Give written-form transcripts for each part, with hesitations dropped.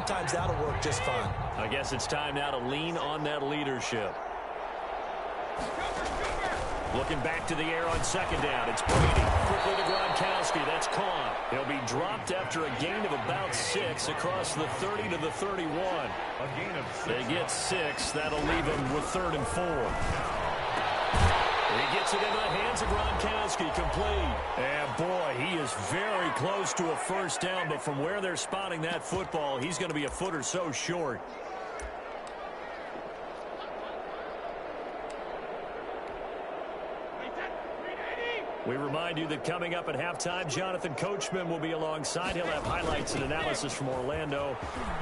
sometimes that'll work just fine. I guess it's time now to lean on that leadership. Looking back to the air on second down. It's Brady. Quickly to Gronkowski. That's caught. He'll be dropped after a gain of about 6 across the 30 to the 31. A gain of 6. They get 6. That'll leave him with 3rd and 4. He gets it into the hands of Gronkowski. Complete. And, boy, he is very close to a first down, but from where they're spotting that football, he's going to be a foot or so short. We remind you that coming up at halftime, Jonathan Coachman will be alongside. He'll have highlights and analysis from Orlando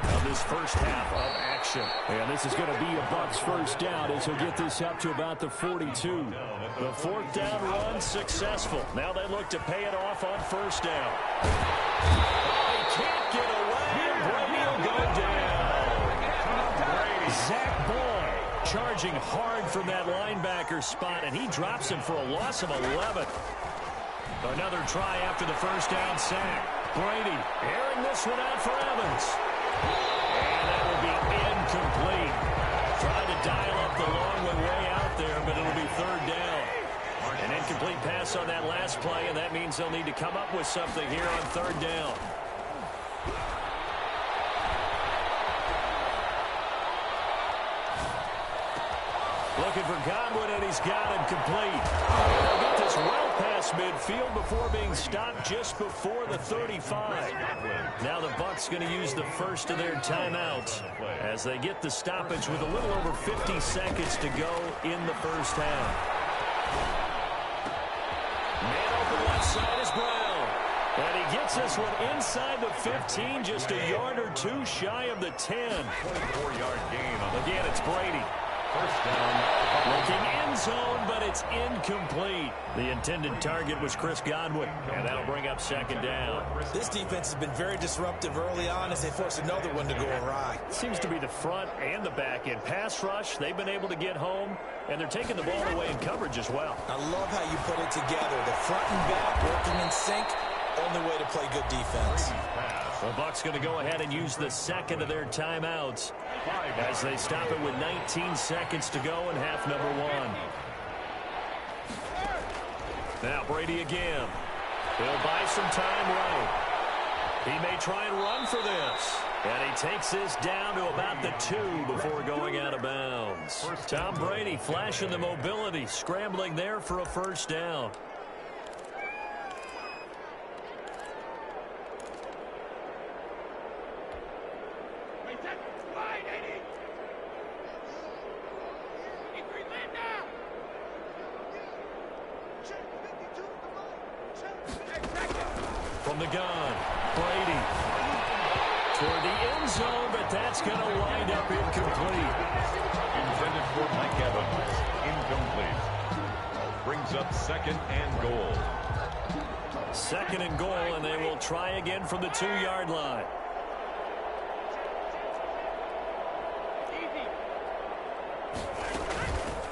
of this first half of action. And this is going to be a Bucs first down as he'll get this up to about the 42. The 4th down run successful. Now they look to pay it off on first down. He can't get away. Brady will go down. Zach Boy charging hard from that linebacker spot, and he drops him for a loss of 11. Another try after the first down sack. Brady airing this one out for Evans. And that will be incomplete. Trying to dial up the long way out there, but it'll be 3rd down. An incomplete pass on that last play, and that means they'll need to come up with something here on 3rd down. Looking for Godwin, and he's got him complete. They'll get this well past midfield before being stopped just before the 35. Now the Bucs going to use the first of their timeouts as they get the stoppage with a little over 50 seconds to go in the first half. Man open left side is Brown. And he gets this one inside the 15, just a yard or 2 shy of the 10. 24-yard gain. Again, it's Brady. First down. Looking end zone, but it's incomplete. The intended target was Chris Godwin, and that'll bring up 2nd down. This defense has been very disruptive early on as they force another one to go awry. Seems to be the front and the back end. Pass rush, they've been able to get home, and they're taking the ball away in coverage as well. I love how you put it together. The front and back working in sync. Only way to play good defense. The Bucs going to go ahead and use the second of their timeouts as they stop it with 19 seconds to go in half number 1. Now Brady again. He'll buy some time right. He may try and run for this. And he takes this down to about the 2 before going out of bounds. Tom Brady flashing the mobility, scrambling there for a first down. From the gun, Brady toward the end zone, but that's going to wind up incomplete. Intended for Mike Evans. Incomplete. Brings up 2nd and goal. 2nd and goal, and they will try again from the 2-yard line.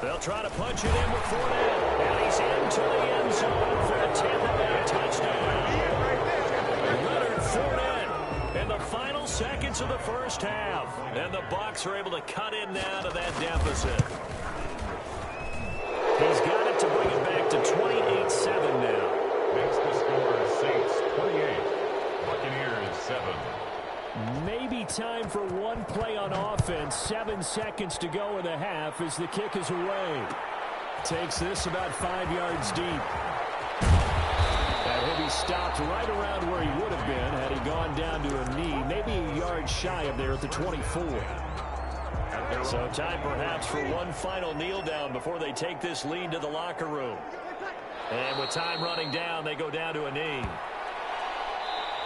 They'll try to punch it in with 4 down. And he's into the end zone for a Tampa Bay touchdown. Leonard Fournette in the final seconds of the first half. And the Bucs are able to cut in now to that deficit. He's got it to bring it back to 28-7 now. Makes the score Saints 28, Buccaneers 7. Maybe time for one play on offense. 7 seconds to go in the half as the kick is away. Takes this about 5 yards deep. And he'll be stopped right around where he would have been had he gone down to a knee, maybe a yard shy of there at the 24. So time perhaps for one final kneel down before they take this lead to the locker room. And with time running down, they go down to a knee.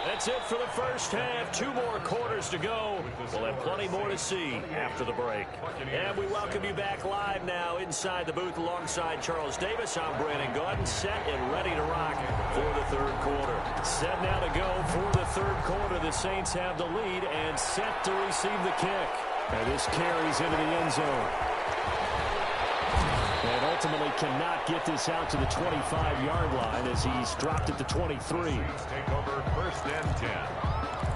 That's it for the first half. 2 more quarters to go. We'll have plenty more to see after the break. And we welcome you back live now inside the booth alongside Charles Davis. I'm Brandon Gaudin, set and ready to rock for the 3rd quarter. Set now to go for the 3rd quarter. The Saints have the lead and set to receive the kick. And this carries into the end zone. And ultimately cannot get this out to the 25-yard line as he's dropped it to 23. Take over 1st and 10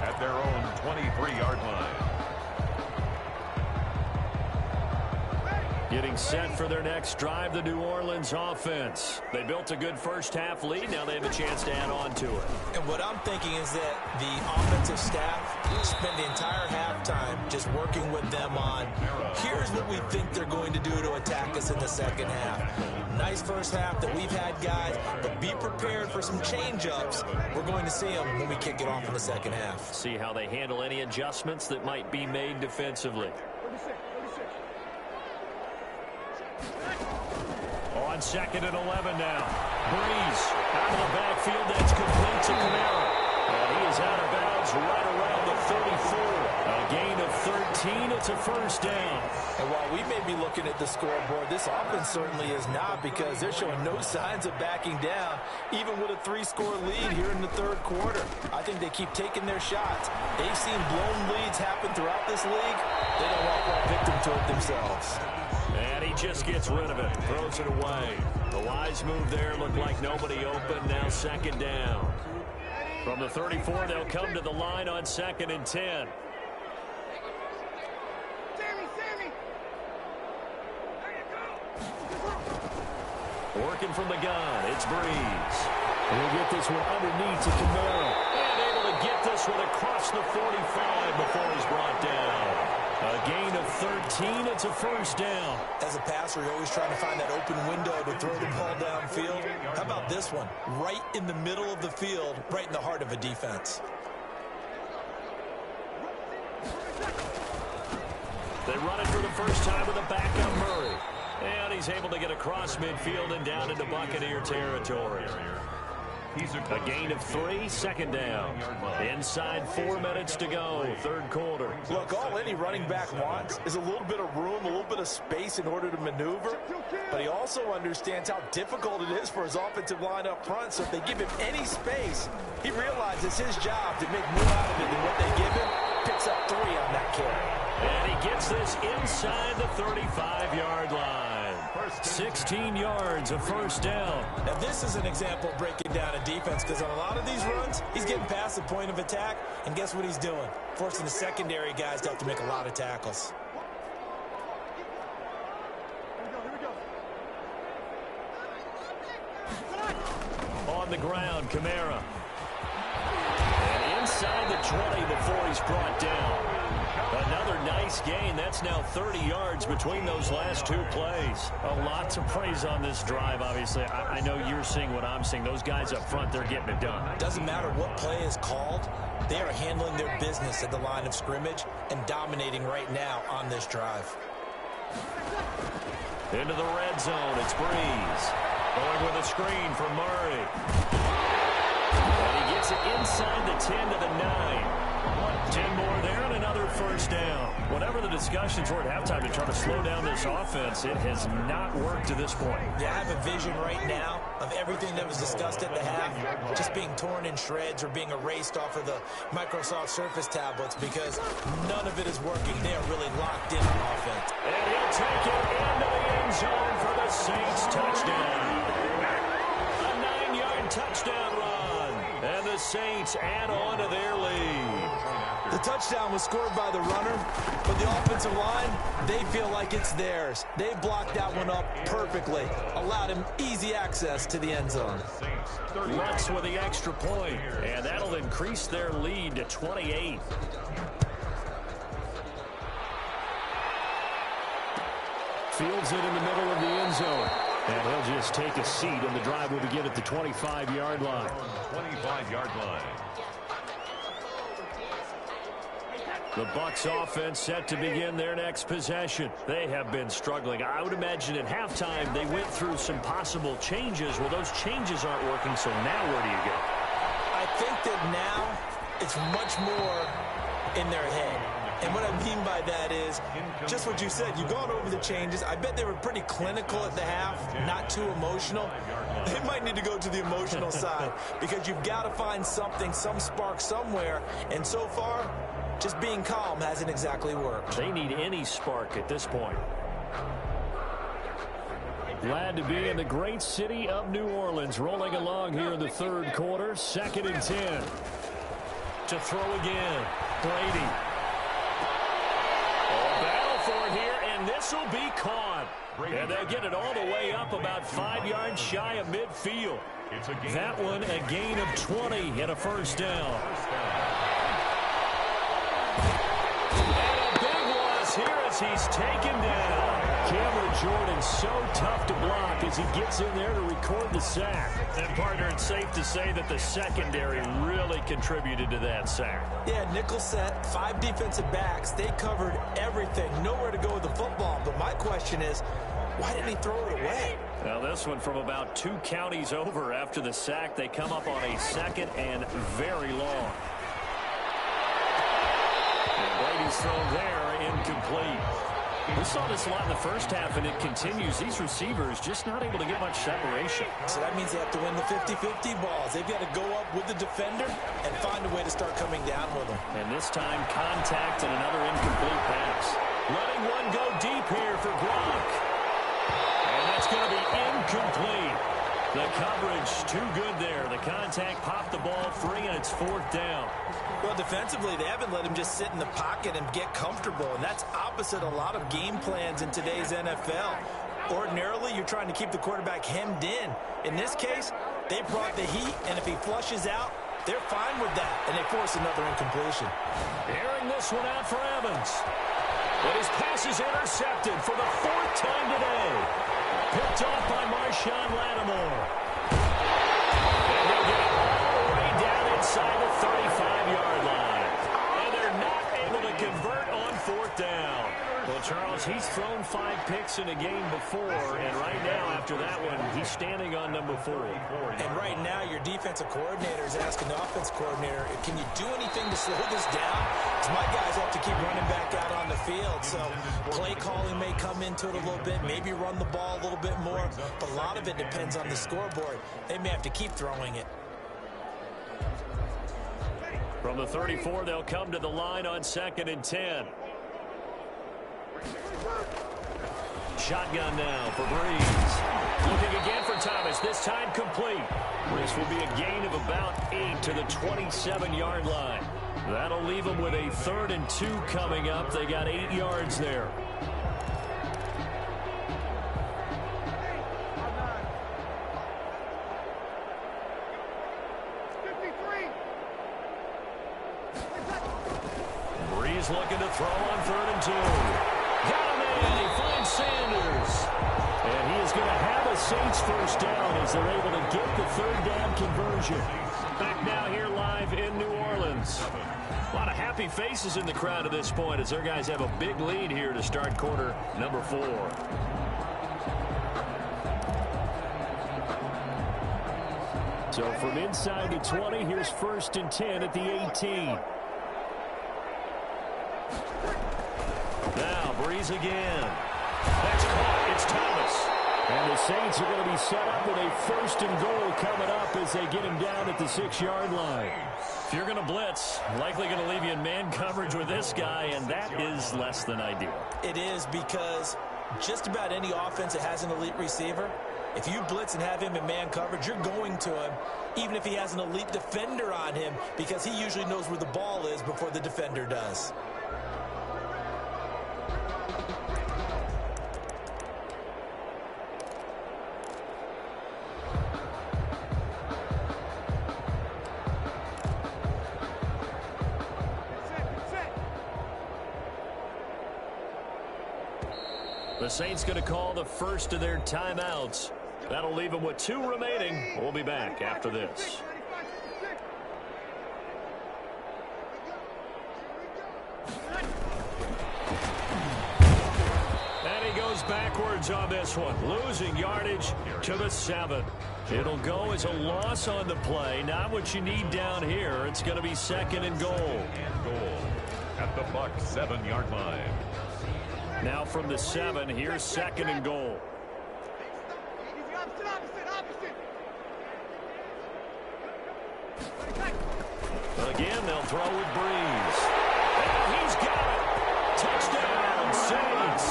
at their own 23-yard line. Getting set for their next drive, the New Orleans offense. They built a good first-half lead. Now they have a chance to add on to it. And what I'm thinking is that the offensive staff spend the entire halftime just working with them on, here's what we think they're going to do to attack us in the second half. Nice first half that we've had, guys, but be prepared for some change-ups. We're going to see them when we kick it off in the second half. See how they handle any adjustments that might be made defensively. On 2nd and 11 now. Breeze out of the backfield. That's complete to Kamara. And he is out of bounds right around the 34. A gain of 13. It's a first down. And while we may be looking at the scoreboard, this offense certainly is not, because they're showing no signs of backing down, even with a 3-score lead here in the third quarter. I think they keep taking their shots. They've seen blown leads happen throughout this league. They don't want to fall victim to it themselves. And he just gets rid of it, throws it away. The wise move there, looked like nobody open. Now 2nd down. From the 34, they'll come to the line on 2nd and 10. Working from the gun, it's Breeze. He'll get this one underneath to Kamara. And able to get this one across the 45 before he's brought down. A gain of 13, it's a first down. As a passer, you're always trying to find that open window to throw the ball downfield. How about this one? Right in the middle of the field, right in the heart of a defense. They run it for the first time with a backup Murray. And he's able to get across midfield and down into Buccaneer territory. A gain of 3, 2nd down. Inside 4 minutes to go, third quarter. Look, all any running back wants is a little bit of room, a little bit of space in order to maneuver. But he also understands how difficult it is for his offensive line up front. So if they give him any space, he realizes his job to make more out of it than what they give him. Picks up 3 on that carry. And he gets this inside the 35-yard line. 16 yards, a first down. Now, this is an example of breaking down a defense, because on a lot of these runs, he's getting past the point of attack, and guess what he's doing? Forcing the secondary guys to have to make a lot of tackles. On the ground, Kamara. And inside the 20 before he's brought down. Another nice gain. That's now 30 yards between those last 2 plays. A lot to praise on this drive, obviously. I know you're seeing what I'm seeing. Those guys up front, they're getting it done. Doesn't matter what play is called. They are handling their business at the line of scrimmage and dominating right now on this drive. Into the red zone. It's Breeze. Going with a screen from Murray. And he gets it inside the 10 to the 9. 10 more there and another first down. Whatever the discussions were at halftime to try to slow down this offense, it has not worked to this point. Yeah, I have a vision right now of everything that was discussed at the half just being torn in shreds or being erased off of the Microsoft Surface tablets, because none of it is working. They are really locked in on offense. And he'll take it into the end zone for the Saints touchdown. A 9-yard touchdown run. And the Saints add on to their lead. The touchdown was scored by the runner, but the offensive line, they feel like it's theirs. They blocked that one up perfectly, allowed him easy access to the end zone. Lutz with the extra point, and that'll increase their lead to 28. Fields it in the middle of the end zone. And he'll just take a seat, and the drive will begin at the 25-yard line. 25-yard line. The Bucs offense set to begin their next possession. They have been struggling. I would imagine at halftime they went through some possible changes. Well, those changes aren't working, so now where do you go? I think that now it's much more in their head. And what I mean by that is just what you said. You've gone over the changes. I bet they were pretty clinical at the half, not too emotional. They might need to go to the emotional side, because you've got to find something, some spark somewhere. And so far, just being calm hasn't exactly worked. They need any spark at this point. Glad to be in the great city of New Orleans, rolling along here in the third quarter. 2nd and 10. To throw again. Brady. Battle for it here, and and this will be caught. And they'll get it all the way up about 5 yards shy of midfield. That one a gain of 20 and a first down. And a big loss here as he's taken down. Cameron Jordan so tough to block as he gets in there to record the sack. And, partner, it's safe to say that the secondary really contributed to that sack. Yeah, nickel set, 5 defensive backs. They covered everything. Nowhere to go with the football. But my question is, why didn't he throw it away? Now, this one from about 2 counties over after the sack. They come up on a second and very long. And Brady's thrown there, incomplete. We saw this a lot in the first half, and it continues. These receivers just not able to get much separation. So that means they have to win the 50-50 balls. They've got to go up with the defender and find a way to start coming down with them. And this time, contact and another incomplete pass. Letting one go deep here for Gronk. And that's going to be incomplete. The coverage too good there. The contact popped the ball free, and it's 4th down. Well, defensively, they haven't let him just sit in the pocket and get comfortable, and that's opposite a lot of game plans in today's NFL. Ordinarily, you're trying to keep the quarterback hemmed in. In this case, they brought the heat, and if he flushes out, they're fine with that, and they force another incompletion. Airing this one out for Evans. But his pass is intercepted for the 4th time today. Picked off by Marshawn Lattimore. And he'll get it all the way down inside the 35-yard line. And they're not able to convert on 4th down. Well, Charles, he's thrown 5 picks in a game before, and right now, after that one, he's standing on number 4. And right now, your defensive coordinator is asking the offense coordinator, can you do anything to slow this down? Because my guys have to keep running back out on the field. So play calling may come into it a little bit, maybe run the ball a little bit more, but a lot of it depends on the scoreboard. They may have to keep throwing it. From the 34, they'll come to the line on 2nd and 10. Shotgun now for Breeze. Looking again for Thomas, this time complete. This will be a gain of about 8 to the 27-yard line. That'll leave them with a 3rd and 2 coming up. They got 8 yards there. Breeze looking to throw on 3rd and 2. Got him in. He finds Sanders. And he is going to have a Saints first down as they're able to get the 3rd down conversion. Back now here live in New Orleans. A lot of happy faces in the crowd at this point as their guys have a big lead here to start quarter number 4. So from inside the 20, here's 1st and 10 at the 18. Now Breeze again. That's caught. It's Thomas. And the Saints are going to be set up with a 1st and goal coming up as they get him down at the 6-yard line. If you're going to blitz, likely going to leave you in man coverage with this guy, and that is less than ideal. It is, because just about any offense that has an elite receiver, if you blitz and have him in man coverage, you're going to him, even if he has an elite defender on him, because he usually knows where the ball is before the defender does. The Saints going to call the first of their timeouts. That'll leave them with 2 remaining. We'll be back after this. And he goes backwards on this one, losing yardage to the 7. It'll go as a loss on the play. Not what you need down here. It's going to be 2nd and goal. At the Bucs 7-yard line. Now from the 7, here's 2nd and goal. Again, they'll throw with Breeze. And he's got it. Touchdown, Saints.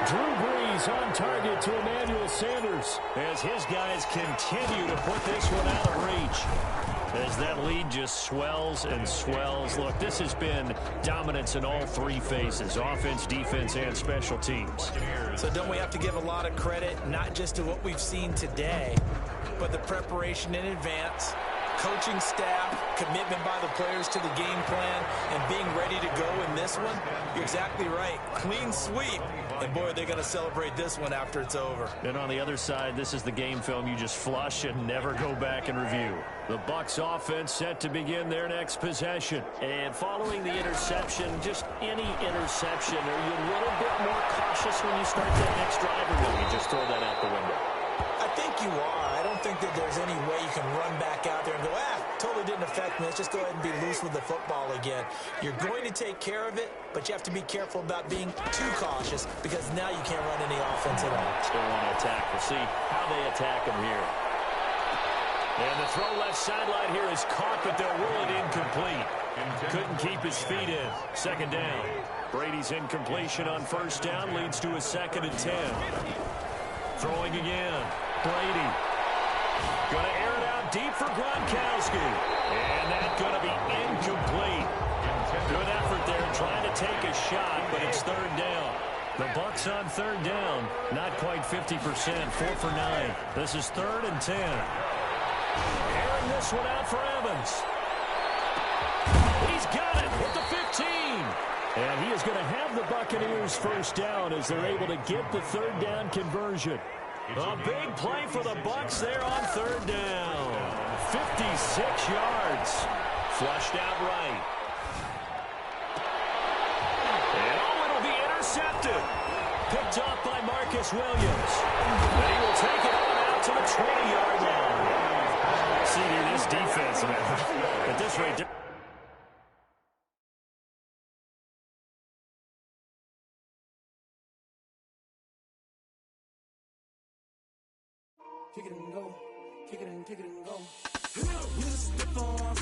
Drew Brees on target to Emmanuel Sanders as his guys continue to put this one out of reach. As that lead just swells and swells. Look, this has been dominance in all three phases, offense, defense, and special teams. So don't we have to give a lot of credit, not just to what we've seen today, but the preparation in advance, coaching staff, commitment by the players to the game plan, and being ready to go in this one? You're exactly right. Clean sweep. And, boy, they're going to celebrate this one after it's over. And on the other side, this is the game film you just flush and never go back and review. The Bucs offense set to begin their next possession. And following the interception, just any interception, are you a little bit more cautious when you start that next drive, or will you just throw that out the window? I think you are. I don't think that there's any way you can run back out there and go, totally didn't affect me. Let's just go ahead and be loose with the football again. You're going to take care of it, but you have to be careful about being too cautious because now you can't run any offense at all. Still want to attack. We'll see how they attack him here. And the throw left sideline here is caught, but they'll rule it incomplete. Couldn't keep his feet in. Second down. Brady's incompletion on first down leads to a 2nd and 10. Throwing again. Brady. Going to air it out deep for Gronkowski. And that's going to be incomplete. Good effort there trying to take a shot, but it's 3rd down. The Bucs on 3rd down. Not quite 50%. 4 for 9. This is 3rd and 10. Airing this one out for Evans. He's got it at the 15. And he is going to have the Buccaneers first down as they're able to get the 3rd down conversion. A big play for the Bucs there on 3rd down. 56 yards. Flushed out right. And it'll be intercepted. Picked off by Marcus Williams. And he will take it on out to the 20-yard line. See, dude, this defense, man, at this rate, kick it and go, kick it and go. You step on,